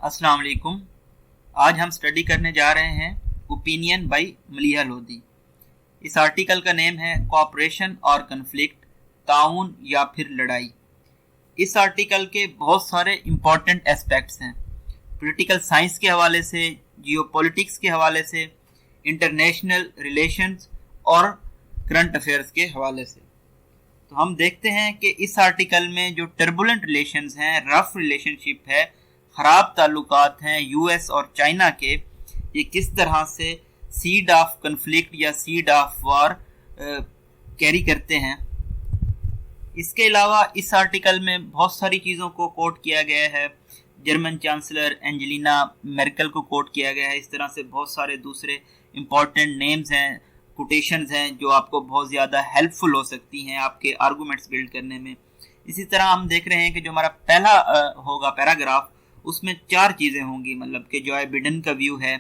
अस्सलाम वालेकुम। आज हम स्टडी करने जा रहे हैं ओपिनियन बाय मलिहा लोधी। इस आर्टिकल का नेम है कोऑपरेशन और कन्फ्लिक्ट, ताउन या फिर लड़ाई। इस आर्टिकल के बहुत सारे इम्पॉर्टेंट एस्पेक्ट्स हैं, पॉलिटिकल साइंस के हवाले से, जियोपॉलिटिक्स के हवाले से, इंटरनेशनल रिलेशंस और करंट अफेयर्स के हवाले से। तो हम देखते हैं कि इस आर्टिकल में जो टर्बुलेंट रिलेशंस हैं, रफ रिलेशनशिप है, खराब ताल्लुकात हैं यूएस और चाइना के, ये किस तरह से सीड ऑफ कन्फ्लिक्ट या सीड ऑफ वॉर कैरी करते हैं। इसके अलावा इस आर्टिकल में बहुत सारी चीज़ों को कोट किया गया है। जर्मन चांसलर एंजेलिना मेर्केल को कोट किया गया है। इस तरह से बहुत सारे दूसरे इम्पॉर्टेंट नेम्स हैं, कोटेशंस हैं जो आपको बहुत ज़्यादा हेल्पफुल हो सकती हैं आपके आर्गूमेंट्स बिल्ड करने में। इसी तरह हम देख रहे हैं कि जो हमारा पहला होगा पैराग्राफ, उसमें 4 चीज़ें होंगी। मतलब कि जो बिडेन का व्यू है,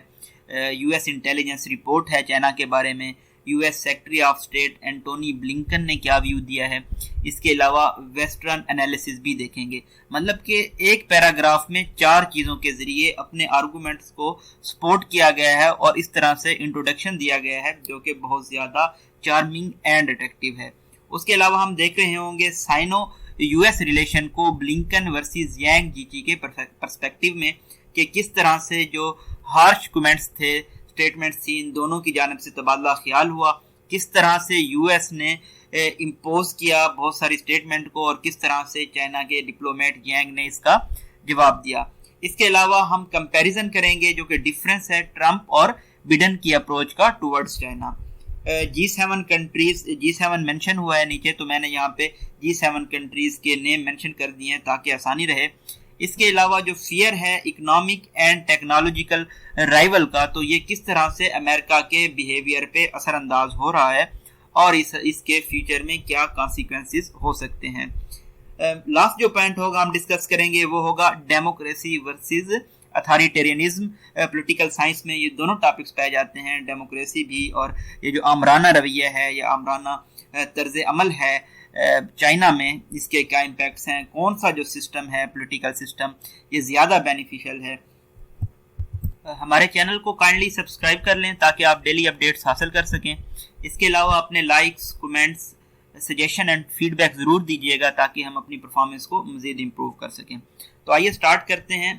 यूएस इंटेलिजेंस रिपोर्ट है चाइना के बारे में, US secretary of state Antony Blinken ने क्या व्यू दिया है, इसके अलावा वेस्टर्न एनालिसिस भी देखेंगे। मतलब कि एक पैराग्राफ में 4 चीज़ों के ज़रिए अपने आर्गूमेंट्स को सपोर्ट किया गया है और इस तरह से इंट्रोडक्शन दिया गया है जो कि बहुत ज़्यादा चार्मिंग एंड अट्रैक्टिव है। उसके अलावा हम देख रहे होंगे साइनो यूएस रिलेशन को ब्लिंकन वर्सेस यांग जीची के पर्सपेक्टिव में, कि किस तरह से जो हार्श कमेंट्स थे, स्टेटमेंट्स थी, इन दोनों की जानिब से तबादला ख्याल हुआ, किस तरह से यूएस ने इम्पोज किया बहुत सारी स्टेटमेंट को और किस तरह से चाइना के डिप्लोमेट यांग ने इसका जवाब दिया। इसके अलावा हम कंपैरिजन करेंगे जो कि डिफरेंस है ट्रंप और बिडेन की अप्रोच का towards China. G7 countries, G7 mention हुआ है नीचे, तो मैंने यहाँ पे G7 कंट्रीज के नेम मेंशन कर दिए हैं ताकि आसानी रहे। इसके अलावा जो फियर है इकोनॉमिक एंड टेक्नोलॉजिकल राइवल का, तो ये किस तरह से अमेरिका के बिहेवियर पे असरअंदाज हो रहा है और इसके फ्यूचर में क्या कॉन्सिक्वेंसेस हो सकते हैं। लास्ट जो पॉइंट होगा हम डिस्कस करेंगे वो होगा democracy versus authoritarianism. Political science में ये दोनों टॉपिक्स पाए जाते हैं, डेमोक्रेसी भी और ये जो आमराना रवैया है या आमराना तर्ज अमल है चाइना में, इसके क्या इम्पैक्ट्स हैं, कौन सा जो सिस्टम है पॉलिटिकल सिस्टम ये ज़्यादा बेनिफिशियल है। हमारे चैनल को काइंडली सब्सक्राइब कर लें ताकि आप डेली अपडेट्स हासिल कर सकें। इसके अलावा अपने likes, comments, suggestion and feedback ज़रूर दीजिएगा ताकि हम अपनी परफॉर्मेंस को मज़ीद इम्प्रूव कर सकें। तो आइए स्टार्ट करते हैं।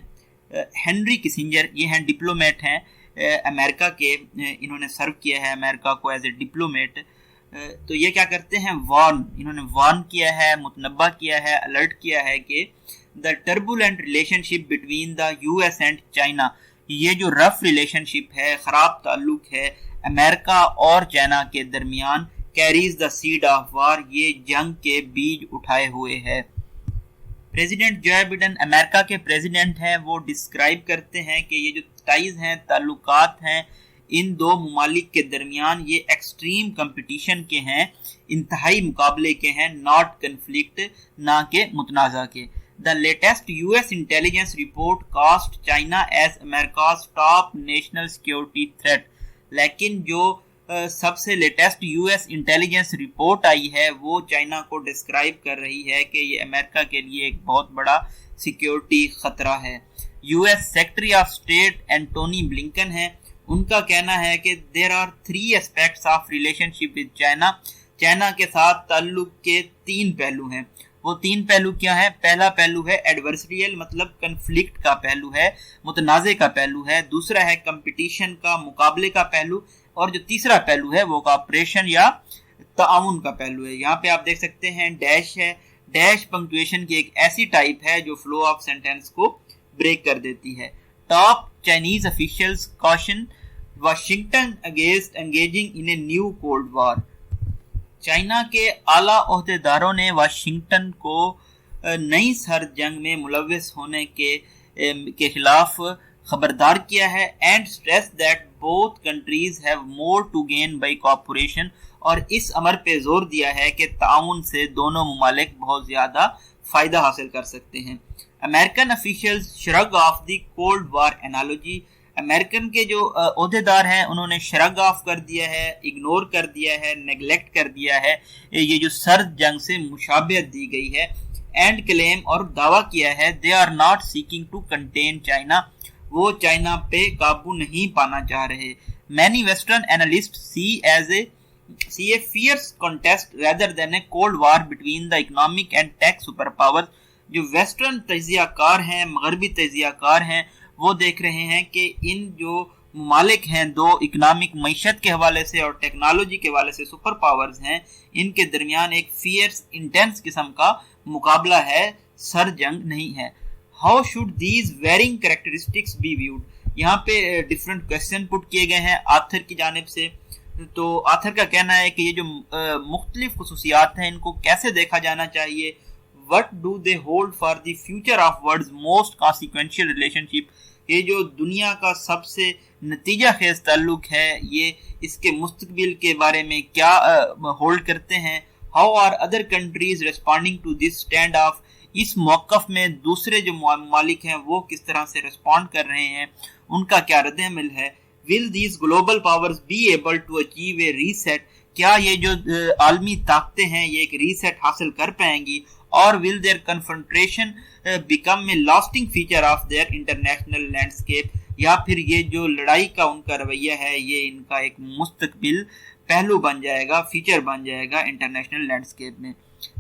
हेनरी किसिंजर, ये हैं डिप्लोमेट हैं अमेरिका के, इन्होंने सर्व किया है अमेरिका को एज ए डिप्लोमेट। तो ये क्या करते हैं, इन्होंने वार्न किया है, मुतनब्बा किया है, अलर्ट किया है कि the turbulent relationship between the US and China, ये जो रफ रिलेशनशिप है, ख़राब ताल्लुक है अमेरिका और चाइना के दरमियान, carries the seed of war, ये जंग के बीज उठाए हुए है। प्रेसिडेंट जो बिडेन अमेरिका के प्रेसिडेंट हैं, वो डिस्क्राइब करते हैं कि ये जो टाइज हैं, ताल्लुकात हैं इन दो ममालिक के दरमियान, ये एक्सट्रीम कंपटीशन के हैं, इंतहाई मुकाबले के हैं, नॉट कन्फ्लिक्ट, ना के मुतनाज़ा के। The latest US intelligence report cast China as America's top national security threat. लेकिन जो सबसे लेटेस्ट यूएस इंटेलिजेंस रिपोर्ट आई है वो चाइना को डिस्क्राइब कर रही है कि ये अमेरिका के लिए एक बहुत बड़ा सिक्योरिटी खतरा है। US secretary of state Antony Blinken है, उनका कहना है कि there are 3 aspects of relationship with China. China के साथ ताल्लुक के 3 पहलू हैं। वो 3 पहलू क्या है? पहला पहलू है एडवर्सरियल, मतलब कन्फ्लिक्ट का पहलू है, मुतनाज़े का पहलू है। दूसरा है कंपटीशन का, मुकाबले का पहलू। और जो तीसरा पहलू है वो कॉपरेशन या ताउन का पहलू है। यहाँ पे आप देख सकते हैं डैश है। डैश पंक्चुएशन की एक ऐसी टाइप है जो फ्लो ऑफ सेंटेंस को ब्रेक कर देती है। Top Chinese officials caution Washington against engaging in a new cold war. China के आला ओहदेदारों ने वाशिंगटन को नई सर्द जंग में मुलव्वस होने के खिलाफ खबरदार किया है and stress that both countries have more to gain by cooperation, और इस अमर पे जोर दिया है कि ताउन से दोनों ममालिक बहुत ज्यादा फायदा हासिल कर सकते हैं। American officials shrug of the cold war analogy. American के जो ओहदेदार हैं उन्होंने श्रग ऑफ कर दिया है, इग्नोर कर दिया है, नेग्लेक्ट कर दिया है ये जो सर्द जंग से मुशाबहत दी गई है एंड क्लेम और दावा किया है they are not seeking to contain China, वो चाइना पे काबू नहीं पाना चाह रहे। Many western analyst see a fierce contest rather than a cold war between the economic and tech superpowers। जो वेस्टर्न तजियाकार हैं, मगरबी तजियाकार हैं, वो देख रहे हैं कि इन जो ममालिक हैं, दो इकोनॉमिक मईशत के हवाले से और टेक्नोलॉजी के हवाले से सुपर पावर्स हैं, इनके दरमियान एक फियर्स इंटेंस किस्म का मुकाबला है, सर जंग नहीं है। How should these varying characteristics be viewed, यहाँ पे डिफरेंट क्वेश्चन पुट किए गए हैं आथर की जानिब से। तो आथर का कहना है कि ये जो मुख्तलिफ खुसूसियात हैं इनको कैसे देखा जाना चाहिए। What do they hold for the future of world's most consequential relationship, ये जो दुनिया का सबसे नतीजा खेज ताल्लुक है, ये इसके मुस्तकबिल के बारे में क्या होल्ड करते हैं। How are other countries responding to this standoff, इस मौकफ में दूसरे जो मालिक हैं वो किस तरह से रिस्पॉन्ड कर रहे हैं, उनका क्या रद्द-ए-अमल है। Will these global powers be able to achieve a reset, क्या ये जो आलमी ताकतें हैं ये एक रीसेट हासिल कर पाएंगी, और will their confrontation become a lasting feature of their international landscape, या फिर ये जो लड़ाई का उनका रवैया है ये इनका एक मुस्तकबिल पहलू बन जाएगा, फीचर बन जाएगा इंटरनेशनल लैंडस्केप में।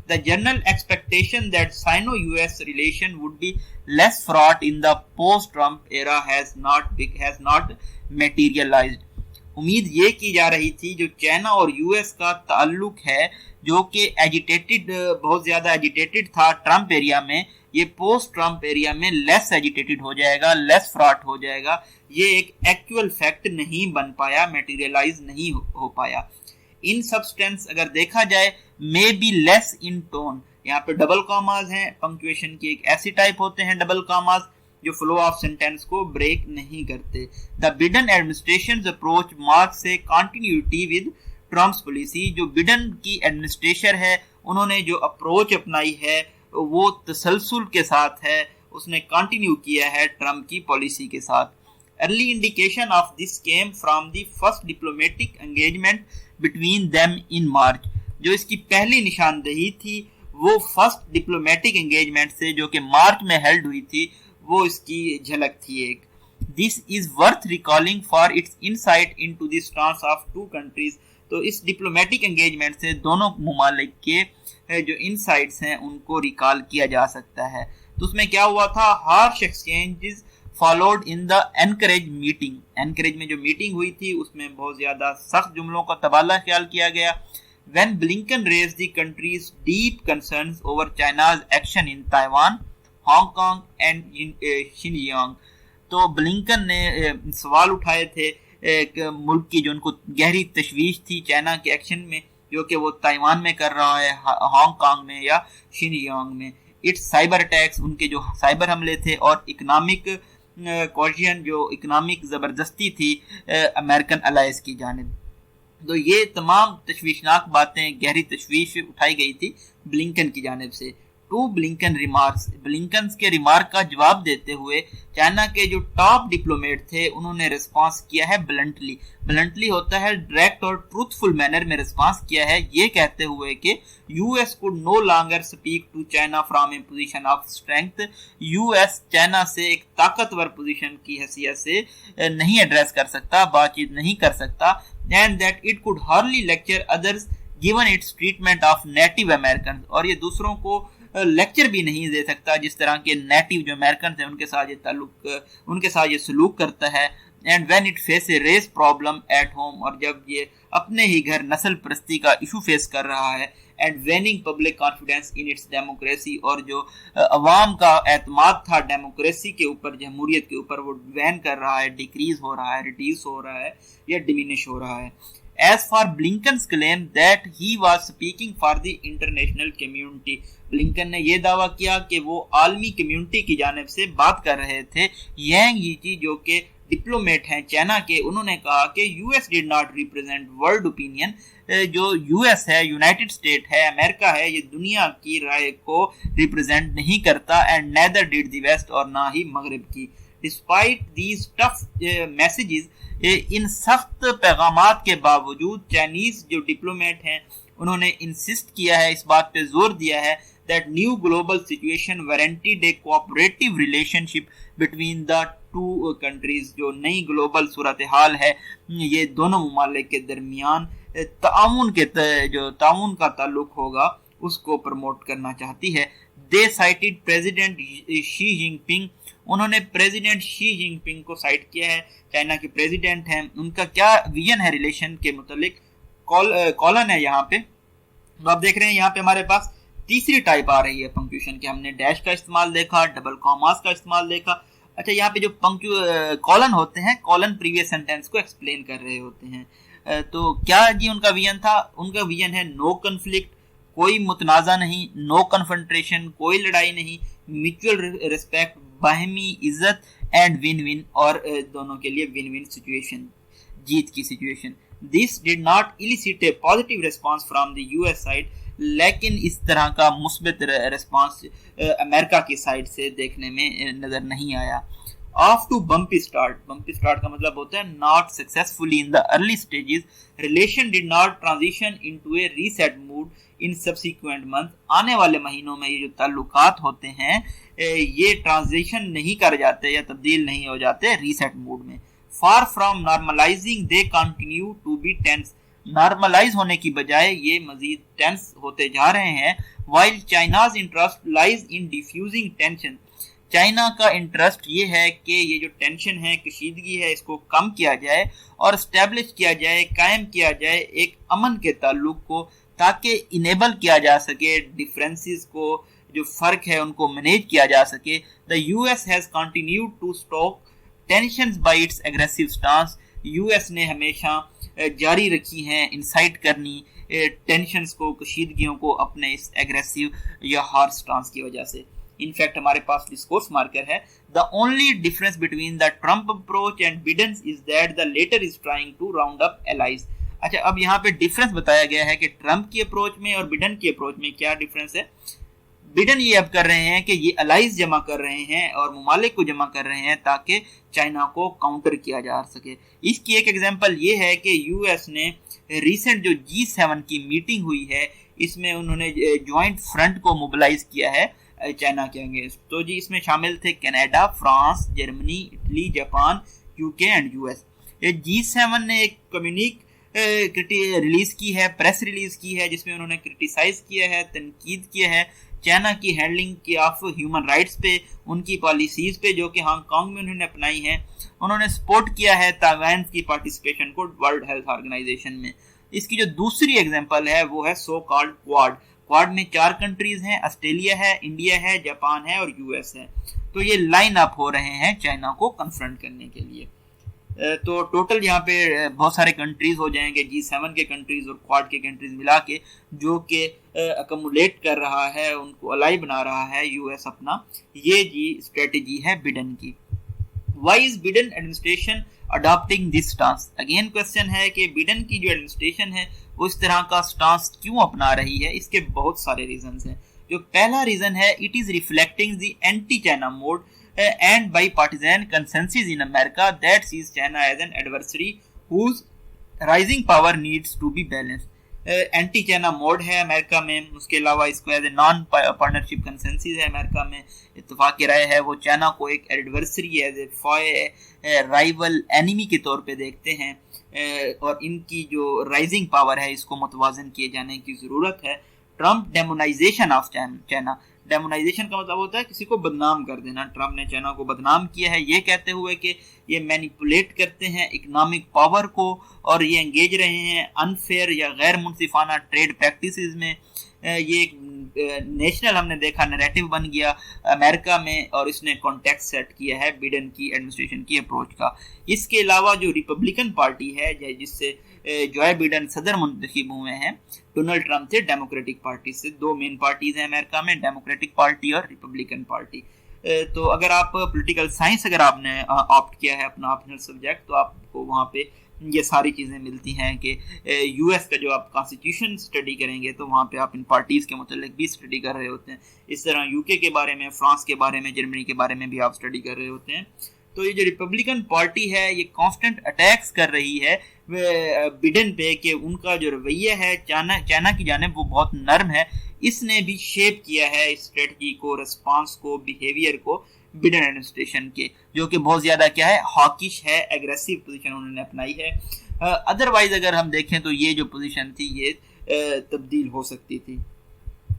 The general expectation that Sino-US relation would be less fraught in the post-Trump era has not materialized। उम्मीद ये की जा रही थी जो चाइना और यूएस का ताल्लुक है जो कि एजिटेटेड, बहुत ज्यादा एजिटेटेड था ट्रम्प एरिया में, ये पोस्ट ट्रम्प एरिया में लेस एजिटेटेड हो जाएगा, लेस फ्रॉट हो जाएगा। ये एक एक्चुअल फैक्ट नहीं बन पाया, मेटीरियलाइज नहीं हो पाया। इन सब्सटेंस अगर देखा जाए may be less in tone, यहाँ पे डबल कॉमास हैं, पंक्चुएशन की एक ऐसी टाइप होते हैं डबल कॉमास जो फ्लो ऑफ सेंटेंस को ब्रेक नहीं करते। The Biden administrations approach marks A continuity with Trump's policy, Joe Biden की एडमिनिस्ट्रेशन है उन्होंने जो अप्रोच अपनाई है वो तसलसल के साथ है, उसने कंटिन्यू किया है ट्रम्प की पॉलिसी के साथ। Early indication of this came from the first diplomatic engagement between them in March, जो इसकी पहली निशानदेही थी वो फर्स्ट डिप्लोमेटिक एंगेजमेंट से जो कि मार्च में हेल्ड हुई थी, वो इसकी झलक थी एक। This is worth recalling for its insight into the stance of two countries, तो इस डिप्लोमेटिक एंगेजमेंट से दोनों ममालिक के जो इनसाइट्स हैं उनको रिकॉल किया जा सकता है। तो उसमें क्या हुआ था, harsh exchanges followed in the encourage meeting, encourage में जो मीटिंग हुई थी उसमें बहुत ज्यादा सख्त जुमलों का तबादला ख्याल किया गया। When Blinken raised the country's deep concerns over China's action in Taiwan, Hong Kong and Xinjiang, तो ब्लिंकन ने सवाल उठाए थे एक मुल्क की जो उनको गहरी तशवीश थी चाइना के एक्शन में जो कि वो ताइवान में कर रहा है, हांगकांग में या शिनजियांग में। इट्स साइबर अटैक्स, उनके जो साइबर हमले थे, और इकोनॉमिक कॉशियन, जो इकोनॉमिक ज़बरदस्ती थी अमेरिकन अलाइज की जानिब। तो ये तमाम तशवीशनाक बातें, गहरी तशवीश उठाई गई थी ब्लिंकन की जानिब से। टू ब्लिंकन रिमार्क्स, ब्लिंकन के रिमार्क का जवाब देते हुए चाइना के जो टॉप डिप्लोमेट थे उन्होंने रिस्पांस किया है ब्लंटली। ब्लंटली होता है डायरेक्ट और ट्रूथफुल मैनर में रिस्पांस किया है, ये कहते हुए कि US could no longer speak to China from a position of strength, US China से एक ताकतवर पोजीशन की हैसियत से नहीं एड्रेस कर सकता, बातचीत नहीं कर सकता, and that it could hardly lecture others given it's treatment of native American, और ये दूसरों को लेक्चर भी नहीं दे सकता जिस तरह के नेटिव जो अमेरिकन हैं उनके साथ ये ताल्लुक, उनके साथ ये सलूक करता है। And when it face a race problem at home, और जब ये अपने ही घर नस्ल परस्ती का इशू फेस कर रहा है, and वेनिंग public confidence in its democracy, और जो अवाम का एतमाद था डेमोक्रेसी के ऊपर, जमहूरियत के ऊपर, वो वैन कर रहा है, डिक्रीज हो रहा है, रिड्यूस हो रहा है या डिमिनिश हो रहा है। As for Blinken's claim that he was speaking for the international community, Blinken ने यह दावा किया कि वो आलमी कम्युनिटी की जानिब से बात कर रहे थे। यांग यीची जो कि डिप्लोमेट हैं चाइना के, उन्होंने कहा कि US did not represent world opinion, जो यूएस है, यूनाइटेड स्टेट है, अमेरिका है, ये दुनिया की राय को रिप्रेजेंट नहीं करता, and neither did the west, और ना ही मगरिब की। डिस्पाइट दीज टफ मैसेजेस, इन सख्त पैगामात के बावजूद चाइनीज जो डिप्लोमेट हैं उन्होंने इंसिस्ट किया है, इस बात पे जोर दिया है that new global situation warranted a cooperative relationship between the two countries। जो नई ग्लोबल सूरत हाल है ये दोनों ममालिक के दरमियान जो ताउन का ताल्लुक होगा उसको प्रमोट करना चाहती है। दे साइटेड प्रेसिडेंट शी जिनपिंग, उन्होंने प्रेसिडेंट शी जिनपिंग को साइट किया है, चाइना के प्रेसिडेंट हैं। उनका क्या विजन है रिलेशन के मुतालिक, कॉलन है यहाँ पे। तो आप देख रहे हैं यहाँ पे हमारे पास तीसरी टाइप आ रही है पंक्चुएशन की। हमने डैश का इस्तेमाल देखा, डबल कॉमास का इस्तेमाल देखा। अच्छा, यहाँ पे जो कॉलन होते हैं, कॉलन प्रीवियस सेंटेंस को एक्सप्लेन कर रहे होते हैं। तो क्या जी उनका विजन था? उनका विजन है नो कन्फ्लिक्ट, कोई मुतनाज़ा नहीं, नो कन्फ्रंट्रेशन, कोई लड़ाई नहीं, म्यूचुअल रिस्पेक्ट, बाहमी इज्जत एंड विन विन, और दोनों के लिए विन विन सिचुएशन, जीत की situation. This did not elicit a positive response from the US side, लेकिन इस तरह का मुस्बित रिस्पांस अमेरिका की साइड से देखने में नजर नहीं आया। Off to bumpy start, bumpy start का मतलब होता है not successfully in the early stages, relation did not transition into a reset mood in subsequent month. आने वाले महीनों में ये जो ताल्लुकात होते हैं ये ट्रांजिशन नहीं कर जाते या तब्दील नहीं हो जाते रीसेट मूड में। Far from normalizing they continue to be tense, normalize होने की बजाय ये मजीद टेंस होते जा रहे हैं। While China's interest lies in defusing tension, China का इंटरेस्ट ये है कि ये जो टेंशन है, कशीदगी है, इसको कम किया जाए और स्टैब्लिश किया जाए, कायम किया जाए एक अमन के ताल्लुक को, ताकि इनेबल किया जा सके डिफरेंसेस को, जो फर्क है उनको मैनेज किया जा सके। The US has continued to stoke tensions by its aggressive stance, US ने हमेशा जारी रखी हैं इंसाइट करनी टेंशंस को, कशीदगियों को अपने इस एग्रेसिव या हार्श स्टांस की वजह से। इनफैक्ट हमारे पास डिस्कोर्स मार्कर है, the only difference between the Trump approach and Biden is that the latter is trying to round up allies. अच्छा, अब यहाँ पे डिफरेंस बताया गया है कि ट्रम्प की अप्रोच में और बिडेन की अप्रोच में क्या डिफरेंस है। बिडेन ये अब कर रहे हैं कि ये अलाइज जमा कर रहे हैं और ममालिक को जमा कर रहे हैं ताकि चाइना को काउंटर किया जा सके। इसकी एक एग्जांपल ये है कि यूएस ने रिसेंट जो G7 की मीटिंग हुई है इसमें उन्होंने ज्वाइंट फ्रंट को मोबिलाइज किया है चाइना के अगेंस्ट। तो जी इसमें शामिल थे Canada, France, Germany, Italy, Japan, UK and US. G7 ने एक कम्युनिक रिलीज की है, प्रेस रिलीज की है, जिसमें उन्होंने क्रिटिसाइज किया है, तनकीद किया है चाइना की हैंडलिंग की ऑफ ह्यूमन राइट्स पे, उनकी पॉलिसीज पे जो कि हांगकांग में उन्होंने अपनाई है। उन्होंने सपोर्ट किया है ताइवान की पार्टिसिपेशन को वर्ल्ड हेल्थ ऑर्गेनाइजेशन में। इसकी जो दूसरी एग्जांपल है वो है सो कॉल्ड क्वाड। क्वाड में 4 कंट्रीज हैं, ऑस्ट्रेलिया है, इंडिया है, जापान है और यूएस है। तो ये लाइन अप हो रहे हैं चाइना को कन्फ्रंट करने के लिए। तो टोटल यहाँ पे बहुत सारे कंट्रीज हो जाएंगे, G7 के कंट्रीज और क्वाड के कंट्रीज मिला के, जो कि अकमुलेट कर रहा है, उनको अलाई बना रहा है यूएस अपना। ये जी स्ट्रेटेजी है बिडेन की। Why is Biden administration adopting this stance? Again question है कि बिडेन की जो एडमिनिस्ट्रेशन है वो इस तरह का स्टांस क्यों अपना रही है। इसके बहुत सारे रीजंस हैं। जो पहला रीजन है, it is reflecting the anti China mode and bipartisan consensus in America that sees China as an adversary whose rising power needs to be balanced. Anti China mode है अमेरिका में, उसके अलावा इसको as a non partnership consensus है America में, इत्तेफाक की राय है। वो चाइना को एक adversary as a rival enemy के तौर पे देखते हैं और इनकी जो राइजिंग पावर है इसको मुतवाजन किए जाने की ज़रूरत है। Trump demonetisation of China, demonetisation का मतलब होता है किसी को बदनाम कर देना। ट्रम्प ने चाइना को बदनाम किया है ये कहते हुए कि ये मैनिपुलेट करते हैं इकोनॉमिक पावर को और ये एंगेज रहे हैं अनफेयर या गैर मुनसिफाना ट्रेड प्रैक्टिसेस में। ये एक नेशनल हमने देखा नैरेटिव बन गया अमेरिका में और इसने कॉन्टेक्स्ट सेट किया है बिडेन की एडमिनिस्ट्रेशन की अप्रोच का। इसके अलावा जो रिपब्लिकन पार्टी है जिससे जो बिडेन सदर मुंतखब हुए हैं डोनाल्ड ट्रम्प थे डेमोक्रेटिक पार्टी से, 2 मेन पार्टीज हैं अमेरिका में, डेमोक्रेटिक पार्टी और रिपब्लिकन पार्टी। तो अगर आप पॉलिटिकल साइंस अगर आपने ऑप्ट किया है अपना ऑप्शनल सब्जेक्ट तो आपको वहाँ पे ये सारी चीज़ें मिलती हैं कि यूएस का जो आप कॉन्स्टिट्यूशन स्टडी करेंगे तो वहाँ पे आप इन पार्टीज़ के मुतालिक भी स्टडी कर रहे होते हैं। इस तरह यूके के बारे में, फ्रांस के बारे में, जर्मनी के बारे में भी आप स्टडी कर रहे होते हैं। तो ये जो रिपब्लिकन पार्टी है ये कांस्टेंट अटैक्स कर रही है बिडेन पे कि उनका जो रवैया है चाइना की जानिब वो बहुत नर्म है, इसने भी शेप किया है स्ट्रेटजी को, रिस्पांस को, बिहेवियर को बिडेन एडमिनिस्ट्रेशन के, जो कि बहुत ज्यादा क्या है, हॉकिश है, एग्रेसिव पोजीशन उन्होंने अपनाई है। अदरवाइज अगर हम देखें तो ये जो पोजीशन थी ये तब्दील हो सकती थी,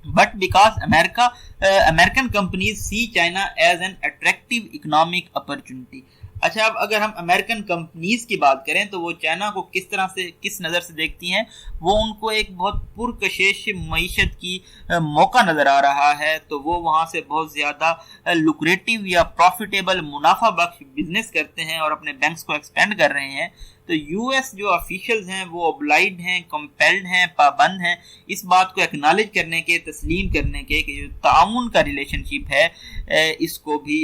but because American companies see China as an attractive economic opportunity. अच्छा, अब अगर हम अमेरिकन कंपनीज की बात करें तो वो चाइना को किस तरह से, किस नज़र से देखती हैं, वो उनको एक बहुत पुरकशिश मईशत की मौका नज़र आ रहा है, तो वो वहाँ से बहुत ज़्यादा लुक्रेटिव या प्रॉफिटेबल मुनाफा बख्श बिजनेस करते हैं और अपने बैंक्स को एक्सपेंड कर रहे हैं। तो यूएस जो ऑफिशियल्स हैं वो ऑब्लाइड हैं, कंपेल्ड हैं, पाबंद हैं इस बात को एक्नॉलेज करने के, तस्लीम करने के कि जो ताउन का रिलेशनशिप है इसको भी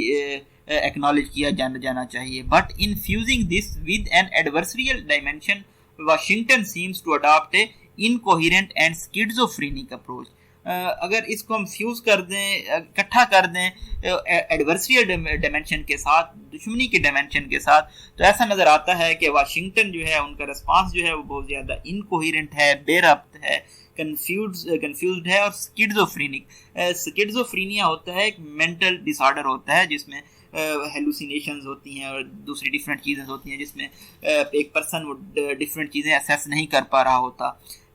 एक्नॉलेज किया जाना चाहिए। But in fusing this with an adversarial dimension, Washington seems to adopt a incoherent and schizophrenic approach. अगर इसको हम फ्यूज कर दें, इकट्ठा कर दें एडवर्सरियल डायमेंशन के साथ, दुश्मनी के डायमेंशन के साथ, तो ऐसा नज़र आता है कि वाशिंगटन जो है उनका रिस्पांस जो है वो बहुत ज़्यादा इनकोहेरेंट है, बेरब्त है, कंफ्यूज्ड है और स्किज़ोफ्रेनिक। स्किज़ोफ्रेनिया होता है एक मेंटल डिसऑर्डर होता है जिसमें हेलुसिनेशंस होती हैं और दूसरी डिफरेंट चीज़ें होती हैं जिसमें एक पर्सन वो डिफरेंट चीज़ें असेस नहीं कर पा रहा होता।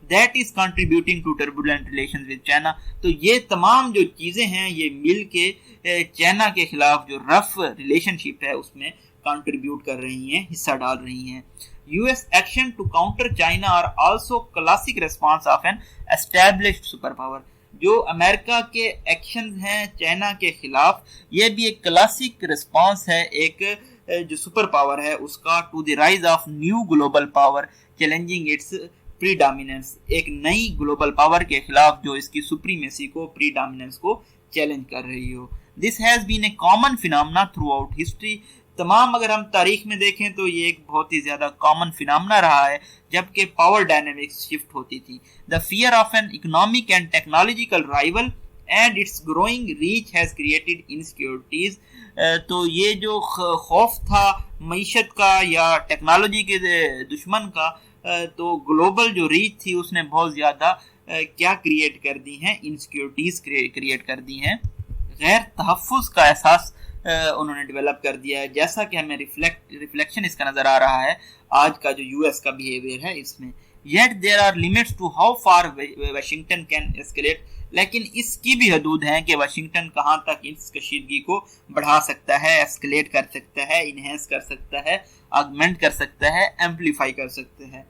That is contributing to turbulent relations with China. तो ये तमाम जो चीज़ें हैं ये मिल के चाइना के खिलाफ जो रफ रिलेशनशिप है उसमें कंट्रीब्यूट कर रही हैं, हिस्सा डाल रही हैं। US action to counter China are also classic response of an established super power. जो अमेरिका के एक्शंस हैं चाइना के खिलाफ, ये भी एक क्लासिक रिस्पांस है एक जो सुपर पावर है उसका, to the rise of new global power challenging its predominance. एक नई ग्लोबल पावर के खिलाफ जो इसकी सुप्रीमेसी को, प्रीडोमिनेंस को चैलेंज कर रही हो। This has been a common phenomena throughout history. तमाम अगर हम तारीख में देखें तो ये एक बहुत ही ज्यादा कॉमन फिनोमेना रहा है जबकि पावर डायनेमिक्स शिफ्ट होती थी। The fear of an economic and technological rival and it's growing reach has created insecurities. तो ये जो खौफ था मईशत का या टेक्नोलॉजी के दुश्मन का, तो ग्लोबल जो रीच थी उसने बहुत ज़्यादा क्या क्रिएट कर दी हैं, इनसिक्योरिटीज़ क्रिएट कर दी हैं, गैर तहफ़्फ़ुज़ का एहसास उन्होंने डेवलप कर दिया है, जैसा कि हमें रिफ्लेक्शन इसका नज़र आ रहा है आज का जो यूएस का बिहेवियर है इसमें। Yet there are limits to how far Washington can escalate. लेकिन इसकी भी हदूद हैं कि वाशिंगटन कहाँ तक इस कशीदगी को बढ़ा सकता है, एस्केलेट कर सकता है, इनहेंस कर सकता है, ऑगमेंट कर सकता है, एम्पलीफाई कर सकता है।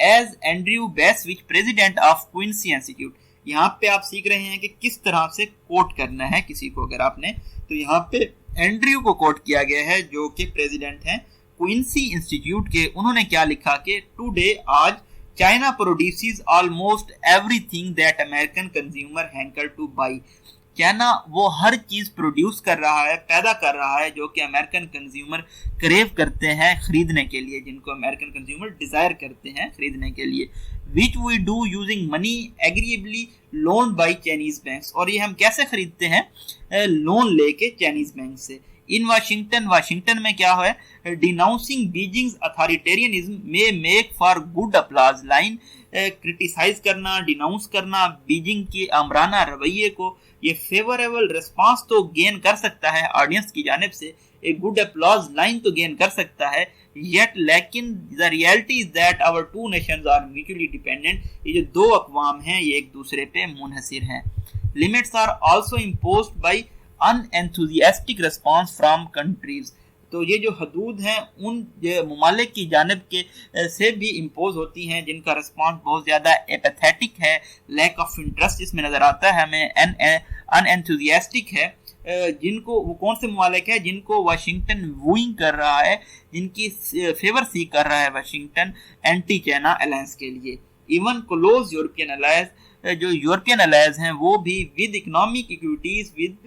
As Andrew Bacevich, president of Quincy Institute, यहाँ पे आप सीख रहे हैं कि किस तरह से कोट करना है किसी को। अगर आपने तो यहाँ पे एंड्रयू को कोट किया गया है जो कि प्रेसिडेंट हैं क्विंसी इंस्टीट्यूट के। उन्होंने क्या लिखा कि टुडे, आज, China produces almost everything that American consumer hanker two by. China वो हर चीज प्रोड्यूस कर रहा है, पैदा कर रहा है जो कि अमेरिकन कंज्यूमर क्रेव करते हैं खरीदने के लिए, जिनको अमेरिकन कंज्यूमर डिजायर करते हैं खरीदने के लिए। Which we do using money agreeably loan by Chinese banks. और ये हम कैसे खरीदते हैं, लोन लेके चाइनीज बैंक से। इन वाशिंगटन में क्या है, denouncing Beijing's authoritarianism may make for good applause line. Criticise करना, डिनाउंस करना बीजिंग के आमराना रवैये को, ये फेवरेबल रिस्पांस तो गेन कर सकता है ऑडियंस की जानिब से, एक गुड अपलॉज लाइन तो गेन कर सकता है, येट लेकिन the reality is that our two nations are mutually dependent. ये जो दो अक़वाम हैं ये एक दूसरे पे मुनहसिर हैं। Limits are also imposed by unenthusiastic response from countries. तो ये जो हदूद हैं उन ममालिक की जानिब के से भी इम्पोज होती हैं जिनका रिस्पांस बहुत ज़्यादा एपैथेटिक है, लैक ऑफ इंटरेस्ट इसमें नज़र आता है हमें, अनएंथुसियास्टिक है। जिनको, वो कौन से ममालिक है जिनको वाशिंगटन वूइंग कर रहा है, जिनकी फेवर सीख कर रहा है वाशिंगटन एंटी चाइना अलायंस के लिए। इवन क्लोज यूरोपियन अलायंस, जो यूरोपियन अलायंस हैं वो भी with economic equities with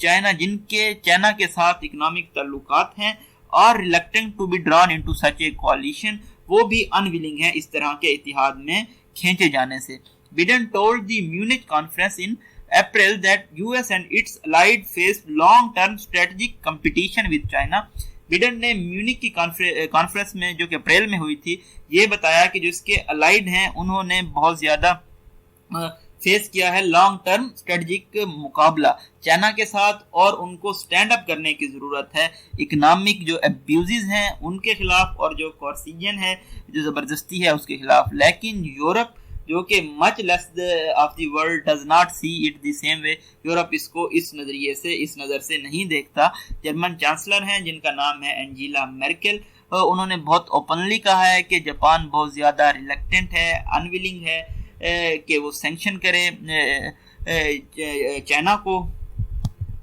China, जिनके चाइना के साथ इकोनॉमिक ताल्लुकात हैं, और reluctant to be drawn into such a coalition, वो भी अनविलिंग है इस तरह के इतिहाद में खींचे जाने से। Biden told the Munich conference in April that US and its allied faced long-term strategic competition with China। Biden ने म्यूनिक की कॉन्फ्रेंस में जो कि अप्रैल में हुई थी ये बताया कि जो इसके अलाइड हैं उन्होंने बहुत ज़्यादा फेस किया है लॉन्ग टर्म स्ट्रेटजिक मुकाबला चाइना के साथ और उनको स्टैंड अप करने की जरूरत है इकोनॉमिक जो अब्यूजेस हैं उनके खिलाफ और जो कॉर्सिजन है जो जबरदस्ती है उसके खिलाफ। लेकिन यूरोप जो कि much less of the world does not see it the same way, Europe इसको इस नजरिए से इस नज़र से नहीं देखता। जर्मन चांसलर हैं जिनका नाम है एंजेला मेर्केल, उन्होंने बहुत ओपनली कहा है कि जापान बहुत ज़्यादा रिलक्टेंट है, अनविलिंग है कि वो सैंक्शन करे चाइना को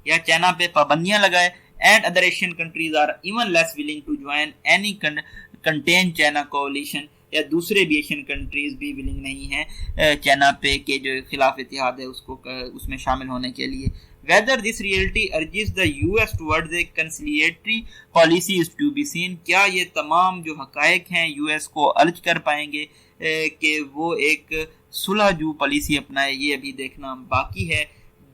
या चाइना पे पाबंदियां लगाए। And other Asian countries are even less willing to join any contain China coalition, या दूसरे भी एशियन कंट्रीज भी विलिंग नहीं है चाइना पे के जो खिलाफ इतिहाद है उसको उसमें शामिल होने के लिए। Whether this reality urges the US towards a conciliatory policy is to be seen, क्या ये तमाम जो हकायक हैं US को अर्ज कर पाएंगे कि वो एक सुलहजू पॉलिसी अपनाए, ये अभी देखना बाकी है।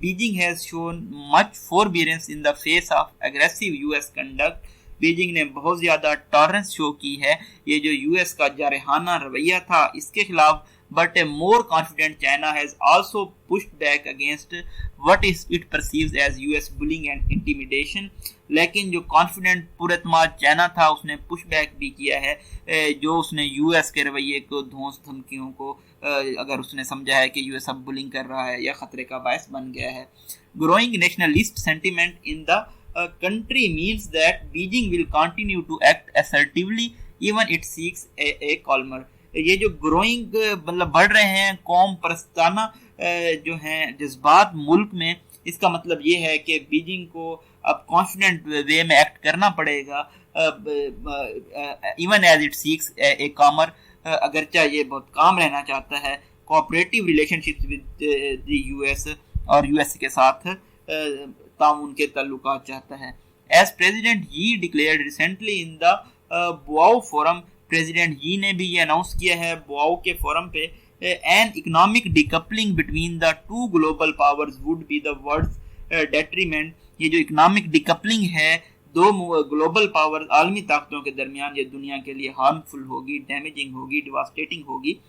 Beijing has shown much forbearance in the face of aggressive US conduct, Beijing ने बहुत ज़्यादा टॉलरेंस शो की है ये जो US का जारहाना रवैया था इसके खिलाफ। But a more confident China has also pushed back against what it perceives as US bullying and intimidation. लेकिन जो कॉन्फिडेंट पुरएतमाद चाइना था उसने पुश बैक भी किया है, जो उसने यूएस के रवैये को धौंस धमकियों को अगर उसने समझा है कि यूएस अब बुलिंग कर रहा है या खतरे का बायस बन गया है। Growing nationalist sentiment in the country means that Beijing will continue to act assertively even it seeks a calmer. ये जो ग्रोइंग मतलब बढ़ रहे हैं कौम परस्ताना जो हैं जज्बात मुल्क में, इसका मतलब ये है कि बीजिंग को अब कॉन्फिडेंट वे में एक्ट करना पड़ेगा even as it seeks a calmer, अगरचा ये बहुत काम रहना चाहता है cooperative relationship with the US और यूएस के साथ ताउन के ताल्लुकात चाहता है। एज प्रेसिडेंट ही declared recently in the Boao Forum, president ही ने भी ये अनाउंस किया है बुआओ के फोरम पे, an economic decoupling between the two global powers would be the world's detriment. ये जो इकोनॉमिक डिकपलिंग है दो ग्लोबल पावर आलमी ताकतों के दरमियान, ये दुनिया के लिए हार्मफुल होगी, डैमेजिंग होगी, डिवास्टेटिंग होगी।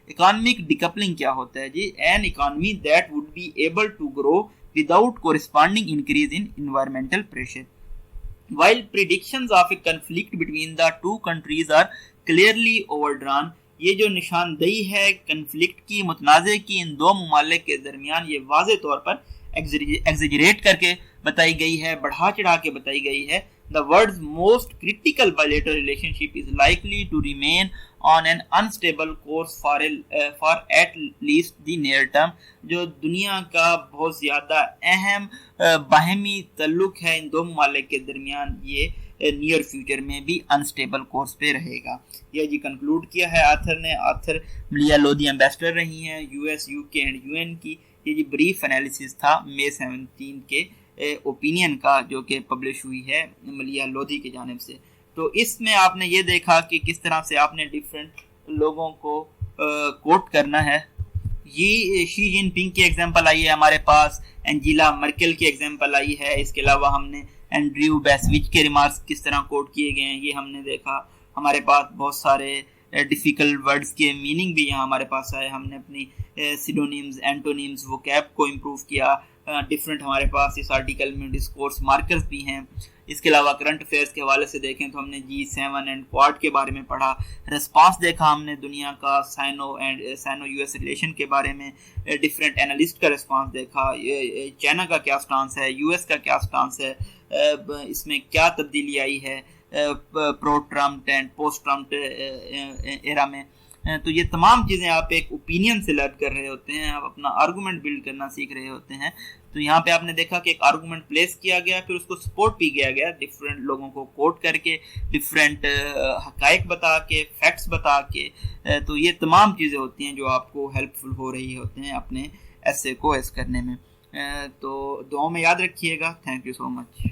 इकोनॉमिक डिकपलिंग क्या होता है जी? An economy that would be able to grow without corresponding increase in environmental pressure. While predictions of a conflict between the two countries are clearly overdrawn, ये जो निशानदेही है कन्फ्लिक्ट की, मुतनाज़े की इन दो ममालिक के दरमियान, ये वाज़े तौर पर एग्जेजरेट करके बताई गई है, बढ़ा चढ़ा के बताई गई है। The world's most critical bilateral relationship is likely to remain on an unstable course for at least the near term. जो दुनिया का बहुत ज़्यादा अहम बाहमी तल्लुक है इन दो ममालिक के दरमियान, ये नियर फ्यूचर में भी अनस्टेबल कोर्स पे रहेगा। यह जी कंक्लूड किया है आथर ने। आथर मलिया लोधी एम्बेसडर रही हैं यूएस, यूके एंड यूएन की। ये जी ब्रीफ एनालिसिस था मई 17 के ओपिनियन का जो कि पब्लिश हुई है मलिया लोधी की जानिब से। तो इसमें आपने ये देखा कि किस तरह से आपने डिफरेंट लोगों को कोट करना है। ये शी जिनपिंग की एग्जांपल आई है हमारे पास, एंजेला मर्केल की एग्जांपल आई है, इसके अलावा हमने एंड्रयू बेसविच के रिमार्क्स किस तरह कोट किए गए हैं ये हमने देखा। हमारे पास बहुत सारे डिफ़िकल्ट वर्ड्स के मीनिंग भी यहाँ हमारे पास आए। हमने अपनी सिनोनिम्स, एंटोनिम्स, वोकैब को इम्प्रूव किया। डिफरेंट हमारे पास इस आर्टिकल में डिस्कोर्स मार्कर्स भी हैं। इसके अलावा करंट अफेयर्स के हवाले से देखें तो हमने G7 एंड क्वाड के बारे में पढ़ा। रिस्पांस देखा हमने दुनिया का साइनो यूएस रिलेशन के बारे में, डिफरेंट एनालिस्ट का रिस्पांस देखा, चाइना का क्या स्टांस है, यूएस का क्या स्टांस है, इसमें क्या तब्दीली आई है pro Trump and post Trump era में। तो ये तमाम चीज़ें आप एक ओपिनियन से लर्न कर रहे होते हैं, आप अपना आर्गूमेंट बिल्ड करना सीख रहे होते हैं। तो यहाँ पे आपने देखा कि एक आर्गूमेंट प्लेस किया गया, फिर उसको सपोर्ट भी किया गया डिफरेंट लोगों को कोट करके, डिफरेंट हकायक बता के, फैक्ट्स बता के। तो ये तमाम चीज़ें होती हैं जो आपको हेल्पफुल हो रही होते हैं अपने ऐसे को ऐस करने में। तो दुआओं में याद रखिएगा। Thank you so much.